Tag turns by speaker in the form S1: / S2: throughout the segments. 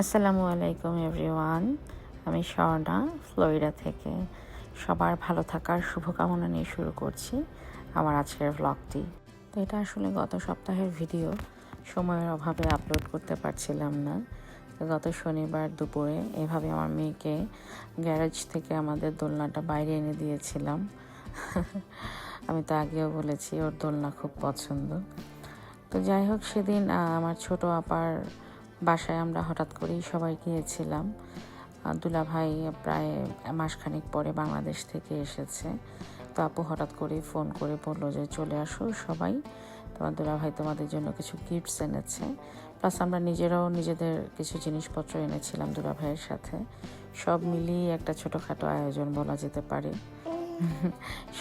S1: আসসালামু আলাইকুম এভরিওয়ান। আমি স্বর্ণা, ফ্লোরিডা থেকে। সবার ভালো থাকার শুভকামনা নিয়ে শুরু করছি আমার আজকের ভ্লগটি। তো এটা আসলে গত সপ্তাহের ভিডিও, সময়ের অভাবে আপলোড করতে পারছিলাম না। তো গত শনিবার দুপুরে এভাবে আমার মেয়েকে গ্যারেজ থেকে আমাদের দোলনাটা বাইরে এনে দিয়েছিলাম। আমি তো আগেও বলেছি ওর দোলনা খুব পছন্দ। তো যাই হোক, সেদিন আমার ছোট আপার বাসায় আমরা হঠাৎ করেই সবাই গিয়েছিলাম। দুলাভাই প্রায় মাসখানেক পরে বাংলাদেশ থেকে এসেছে। তো আপু হঠাৎ করেই ফোন করে বলল যে চলে আসো সবাই, তোমার দুলাভাই তোমাদের জন্য কিছু গিফটস এনেছে। প্লাস আমরা নিজেরাও নিজেদের কিছু জিনিসপত্র এনেছিলাম দুলাভাইয়ের সাথে। সব মিলিয়ে একটা ছোটোখাটো আয়োজন বলা যেতে পারে।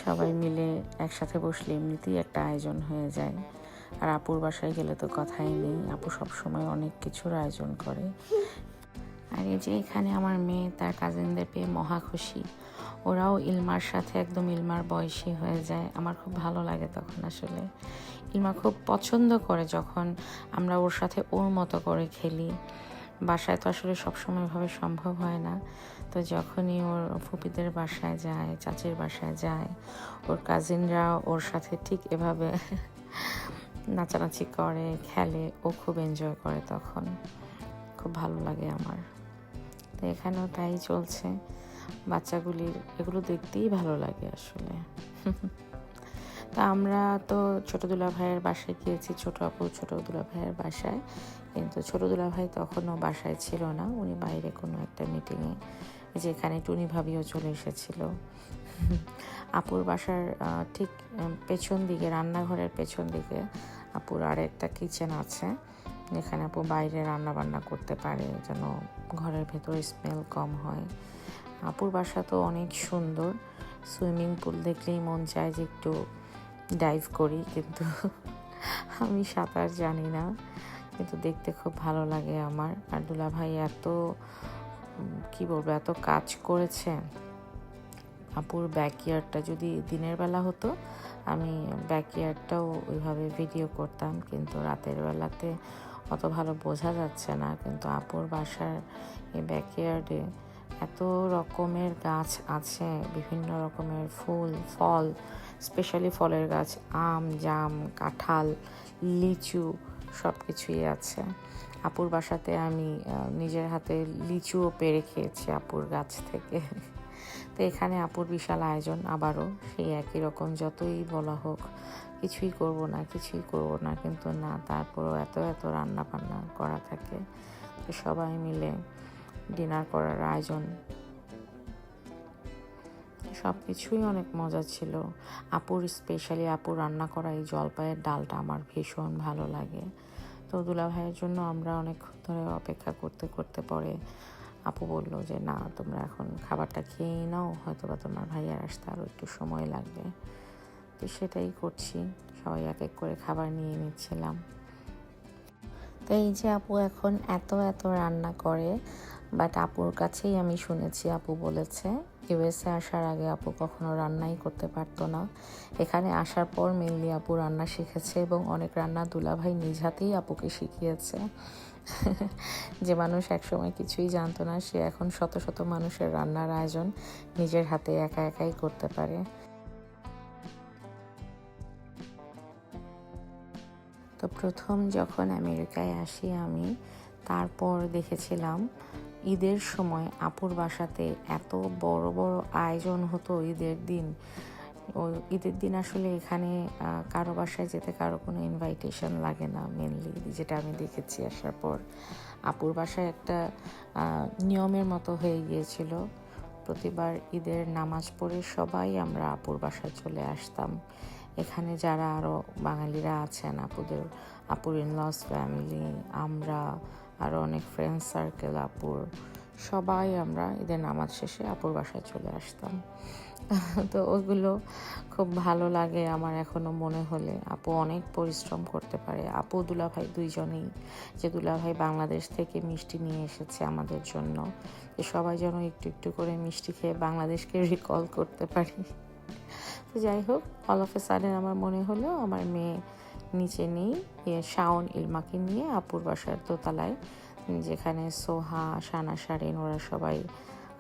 S1: সবাই মিলে একসাথে বসলে এমনিতেই একটা আয়োজন হয়ে যায়। আর আপুর বাসায় গেলে তো কথাই নেই, আপু সবসময় অনেক কিছুর আয়োজন করে। আর এই যে এখানে আমার মেয়ে তার কাজিনদের পেয়ে মহা খুশি। ওরাও ইলমার সাথে একদম ইলমার বয়সী হয়ে যায়। আমার খুব ভালো লাগে তখন। আসলে ইলমা খুব পছন্দ করে যখন আমরা ওর সাথে ওর মতো করে খেলি। বাসায় তো আসলে সবসময় এভাবে সম্ভব হয় না। তো যখনই ওর ফুপিদের বাসায় যায়, চাচির বাসায় যায়, ওর কাজিনরা ওর সাথে ঠিক এভাবে নাচানাচি করে, খেলে, ও খুব এনজয় করে। তখন খুব ভালো লাগে আমার। তো এখানেও তাই চলছে। বাচ্চাগুলির এগুলো দেখতেই ভালো লাগে আসলে। তা আমরা তো ছোটো দুলাভাইয়ের বাসায় গিয়েছি, ছোটো আপু ছোটো দুলাভাইয়ের বাসায়। কিন্তু ছোটো দুলাভাই তখনও বাসায় ছিল না, উনি বাইরে কোনো একটা মিটিংয়ে। যেখানে টুনি ভাবিও চলে এসেছিল। আপুর বাসার ঠিক পেছন দিকে, রান্নাঘরের পেছন দিকে আপুর আর একটা কিচেন আছে, যেখানে আপু বাইরে রান্না বান্না করতে পারে যেন ঘরের ভেতরে স্মেল কম হয়। আপুর বাসা তো অনেক সুন্দর। সুইমিং পুল দেখলেই মন চায় যে একটু ডাইভ করি, কিন্তু আমি সাঁতার জানি না। কিন্তু দেখতে খুব ভালো লাগে আমার। আর দুলাভাই এত কি বলবো, এত কাজ করেছে। আপুর ব্যাকইয়ার্ডটা যদি দিনের বেলা হতো, আমি ব্যাকইয়ার্ডটাও ওইভাবে ভিডিও করতাম, কিন্তু রাতের বেলাতে অত ভালো বোঝা যাচ্ছে না। কিন্তু আপুর বাসার এই ব্যাকইয়ার্ডে এত রকমের গাছ আছে, বিভিন্ন রকমের ফুল, ফল, স্পেশালি ফলের গাছ, আম, জাম, কাঁঠাল, লিচু, সব কিছুই আছে। আপুর বাসাতে আমি নিজের হাতে লিচুও পেড়ে খেয়েছি আপুর গাছ থেকে। তো এখানে আপুর বিশাল আয়োজন, আবারও সেই একই রকম, যতই বলা হোক কিছুই করব না, কিন্তু না, তারপরও এত এত রান্না বান্না করা থাকে। তো সবাই মিলে ডিনার করার আয়োজন, সব কিছুই অনেক মজা ছিল। আপুর স্পেশালি আপুর রান্না করা এই জলপাইয়ের ডালটা আমার ভীষণ ভালো লাগে। তো দুলাভাইয়ের জন্য আমরা অনেক ধরে অপেক্ষা করতে করতে পরে আপু বলল যে না, তোমরা এখন খাবারটা খেয়েই নাও, হয়তো বা তোমার ভাইয়ার আসতে আরও একটু সময় লাগবে। তো সেটাই করছি, সবাই এক এক করে খাবার নিয়ে নিচ্ছিলাম। তো এই যে আপু এখন এত এত রান্না করে, বাট আপুর কাছেই আমি শুনেছি, আপু বলেছে ইউএসএ আসার আগে আপু কখনো রান্নাই করতে পারতো না। এখানে আসার পর মেনলি আপু রান্না শিখেছে, এবং অনেক রান্না দুলাভাই নিজ হাতেই আপুকে শিখিয়েছে। যে মানুষ একসময় কিছুই জানতো না, সে এখন শত শত মানুষের রান্নার আয়োজন নিজের হাতে একা একাই করতে পারে। তো প্রথম যখন আমেরিকায় আসি আমি, তারপর দেখেছিলাম ঈদের সময় আপুর বাসাতে এত বড় বড় আয়োজন হতো ঈদের দিন। ঈদের দিন আসলে এখানে কারো বাসায় যেতে কারো কোনো ইনভাইটেশন লাগে না, মেনলি যেটা আমি দেখেছি আসার পর। আপুর বাসায় একটা নিয়মের মতো হয়ে গিয়েছিল, প্রতিবার ঈদের নামাজ পড়ে সবাই আমরা আপুর বাসায় চলে আসতাম। এখানে যারা আরও বাঙালিরা আছেন, আপুর ইনলস ফ্যামিলি, আমরা আরও অনেক ফ্রেন্ড সার্কেল আপুর, সবাই আমরা ঈদের নামাজ শেষে আপুর বাসায় চলে আসতাম। তো ওগুলো খুব ভালো লাগে আমার এখনও মনে হলে। আপু অনেক পরিশ্রম করতে পারে। আপু দুলাভাই দুইজনেই, যে দুলাভাই বাংলাদেশ থেকে মিষ্টি নিয়ে এসেছে আমাদের জন্য, যে সবাই যেন একটু একটু করে মিষ্টি খেয়ে বাংলাদেশকে রিকল করতে পারি। তো যাই হোক, অল অফ এ সাডেন আমার মনে হলো আমার মেয়ে নিচে নেই, শাওন ইলমাকে নিয়ে আপুর বাসার দোতলায় যেখানে সোহা, সানা, শারিন ওরা সবাই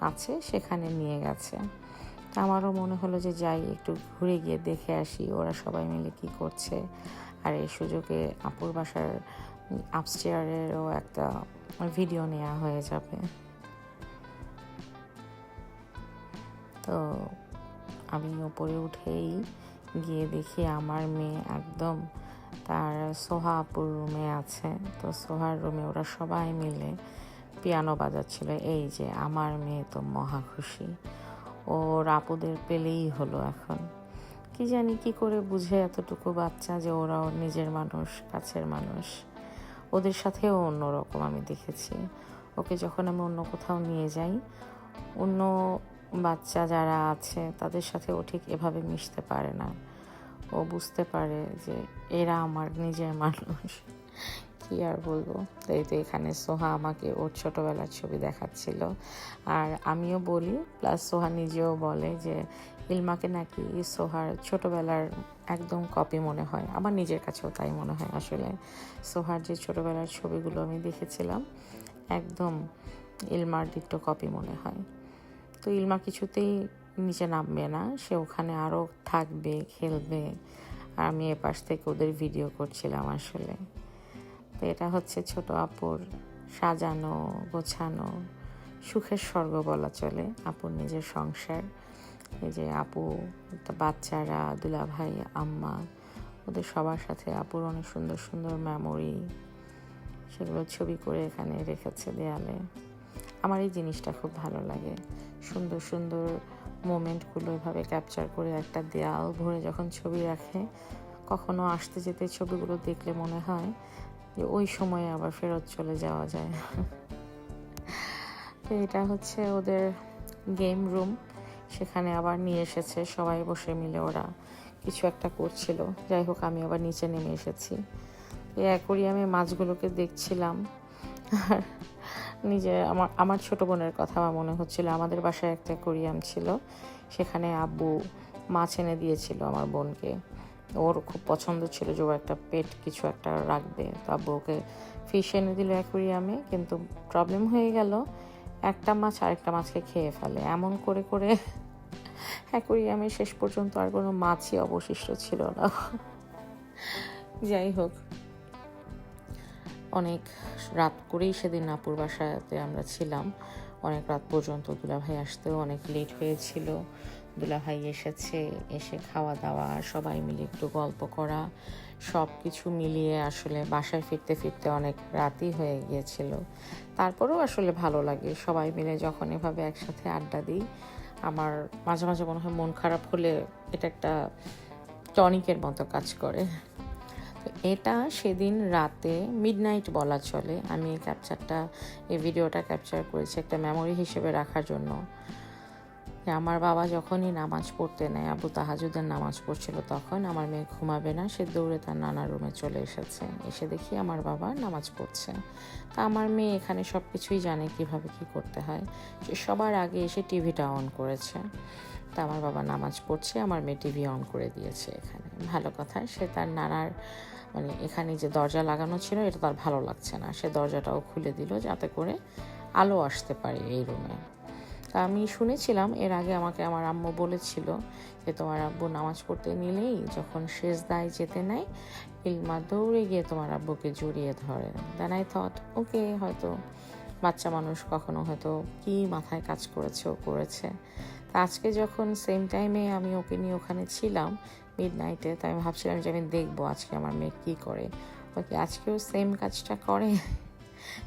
S1: আছে সেখানে নিয়ে গেছে। আমারও মনে হলো যে যাই একটু ঘুরে গিয়ে দেখে আসি ওরা সবাই মিলে কি করছে। আর এই সুযোগে আপুর বাসার আপস্টেয়ারেরও একটা ভিডিও নেওয়া হয়ে যাবে। তো আমি উপরে উঠেই গিয়ে দেখি আমার মেয়ে একদম তার সোহা আপুর রুমে আছে। তো সোহার রুমে ওরা সবাই মিলে পিয়ানো বাজাচ্ছিল। এই যে আমার মেয়ে তো মহা খুশি, ওর আপুদের পেলেই হলো। এখন কি জানি কি করে বুঝে এতটুকু বাচ্চা যে ওরা ওর নিজের মানুষ, কাছের মানুষ। ওদের সাথেও অন্যরকম আমি দেখেছি। ওকে যখন আমি অন্য কোথাও নিয়ে যাই, অন্য বাচ্চা যারা আছে তাদের সাথে ও ঠিক এভাবে মিশতে পারে না। ও বুঝতে পারে যে এরা আমার নিজের মানুষ। কি আর বলবো। তাই তো এখানে সোহা আমাকে ওর ছোটোবেলার ছবি দেখাচ্ছিল, আর আমিও বলি, প্লাস সোহা নিজেও বলে যে ইলমাকে নাকি সোহার ছোটোবেলার একদম কপি মনে হয়। আমার নিজের কাছেও তাই মনে হয়। আসলে সোহার যে ছোটোবেলার ছবিগুলো আমি দেখেছিলাম একদম ইলমার ডিট্টো কপি মনে হয়। তো ইলমা কিছুতেই নিচে নামবে না, সে ওখানে আরও থাকবে, খেলবে। আর আমি এপাশ থেকে ওদের ভিডিও করছিলাম আসলে। তো এটা হচ্ছে ছোট আপুর সাজানো গোছানো সুখের স্বর্গ বলা চলে, আপুর নিজের সংসার। এই যে আপু, বাচ্চারা, দুলাভাই, আম্মা, ওদের সবার সাথে আপুর অনেক সুন্দর সুন্দর মেমোরি, সেগুলো ছবি করে এখানে রেখেছে দেয়ালে। আমার এই জিনিসটা খুব ভালো লাগে, সুন্দর সুন্দর মোমেন্টগুলো এভাবে ক্যাপচার করে একটা দেয়াল ভরে যখন ছবি রাখে, কখনো আসতে যেতে ছবিগুলো দেখলে মনে হয় যে ওই সময়ে আবার ফেরত চলে যাওয়া যায়। তো এটা হচ্ছে ওদের গেম রুম, সেখানে আবার নিয়ে এসেছে সবাই বসে মিলে ওরা কিছু একটা করছিল। যাই হোক, আমি আবার নিচে নেমে এসেছি। এই অ্যাকোরিয়ামে মাছগুলোকে দেখছিলাম। আর নিজে আমার ছোটো বোনের কথা আমার মনে হচ্ছিল। আমাদের বাসায় একটা অ্যাকোরিয়াম ছিল, সেখানে আব্বু মাছ এনে দিয়েছিল আমার বোনকে। ওর খুব পছন্দ ছিল যে ও একটা পেট কিছু একটা রাখবে। তো আব্বু ওকে ফিশ এনে দিল অ্যাকোরিয়ামে, কিন্তু প্রবলেম হয়ে গেল, একটা মাছ আরেকটা মাছকে খেয়ে ফেলে। এমন করে করে অ্যাকোরিয়ামে শেষ পর্যন্ত আর কোনো মাছই অবশিষ্ট ছিল না। যাই হোক, অনেক রাত করেই সেদিন আপুর বাসাতে আমরা ছিলাম, অনেক রাত পর্যন্ত। দুলাভাই আসতেও অনেক লেট হয়েছিল। দুলাভাই এসেছে, এসে খাওয়া দাওয়া, সবাই মিলে একটু গল্প করা, সব কিছু মিলিয়ে আসলে বাসায় ফিরতে ফিরতে অনেক রাতই হয়ে গিয়েছিল। তারপরেও আসলে ভালো লাগে সবাই মিলে যখন এভাবে একসাথে আড্ডা দিই। আমার মাঝে মাঝে মনে হয় মন খারাপ হলে এটা একটা টনিকের মতো কাজ করে। এটা সেদিন রাতে মিডনাইট বলা চলে। আমি এই ভিডিওটা ক্যাপচার করেছি একটা মেমোরি হিসেবে রাখার জন্য। আমার বাবা যখনই নামাজ পড়তে নেয়, আবু তাহাজুদের নামাজ পড়ছিল তখন, আমার মেয়ে ঘুমাবে না, সে দৌড়ে তার নানার রুমে চলে এসেছে। এসে দেখি আমার বাবা নামাজ পড়ছে। তা আমার মেয়ে এখানে সব কিছুই জানে কিভাবে কি করতে হয়। সে সবার আগে এসে টিভিটা অন করেছে। তা আমার বাবা নামাজ পড়ছে, আমার মেয়ে টিভি অন করে দিয়েছে এখানে। ভালো কথা, সে তার নানার এখানে যে দরজা লাগানো ছিল এটা তার ভালো লাগছে না, সে দরজাটাও খুলে দিল যাতে করে আলো আসতে পারে এই রুমে। তা আমি শুনেছিলাম এর আগে আমাকে আমার আম্মু বলেছিল যে তোমার আব্বু নামাজ পড়তে নিলেই যখন সেজদায় যেতে নেয়, ইলমা দৌড়ে গিয়ে তোমার আব্বুকে জড়িয়ে ধরে। দেন আই থট ওকে, হয়তো বাচ্চা মানুষ, কখনো হয়তো কি মাথায় কাজ করেছে। তা আজকে যখন সেম টাইমে আমি ওকে নিয়ে ওখানে ছিলাম মিডনাইটে, তাই আমি ভাবছিলাম যে আমি দেখবো আজকে আমার মেয়ে কী করে। ওকে আজকেও সেম কাজটা করে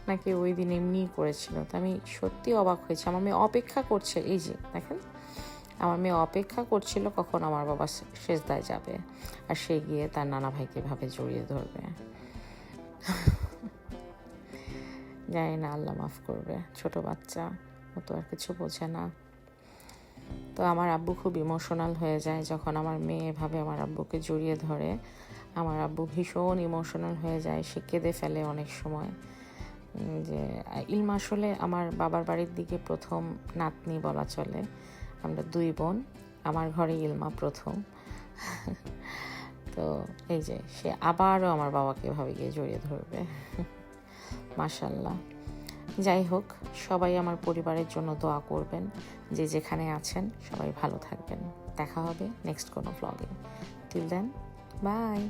S1: নাকি ওই দিন এমনিই করেছিল। তো আমি সত্যি অবাক হয়েছি। আমার মেয়ে অপেক্ষা করছে, এই যে দেখেন, আমার মেয়ে অপেক্ষা করছিল কখন আমার বাবা সেজদায় যাবে আর সে গিয়ে তার নানা ভাইকে ভাবে জড়িয়ে ধরবে। জানি না, আল্লাহ মাফ করবে, ছোট বাচ্চা, ও তো আর কিছু বোঝে না। তো আমার আব্বু খুব ইমোশনাল হয়ে যায় যখন আমার মেয়ে এভাবে আমার আব্বুকে জড়িয়ে ধরে। আমার আব্বু ভীষণ ইমোশনাল হয়ে যায়, সে কেঁদে ফেলে অনেক সময়। যে ইলমা আসলে আমার বাবার বাড়ির দিকে প্রথম নাতনি বলা চলে। আমরা 2 বোন, আমার ঘরে ইলমা প্রথম। তো এই যে সে আবারও আমার বাবাকে এভাবে গিয়ে জড়িয়ে ধরবে। মাশাআল্লাহ। যাই হোক, সবাই আমার পরিবারের জন্য দোয়া করবেন। যে যেখানে আছেন সবাই ভালো থাকবেন। দেখা হবে নেক্সট কোনো ব্লগে। Till then, by.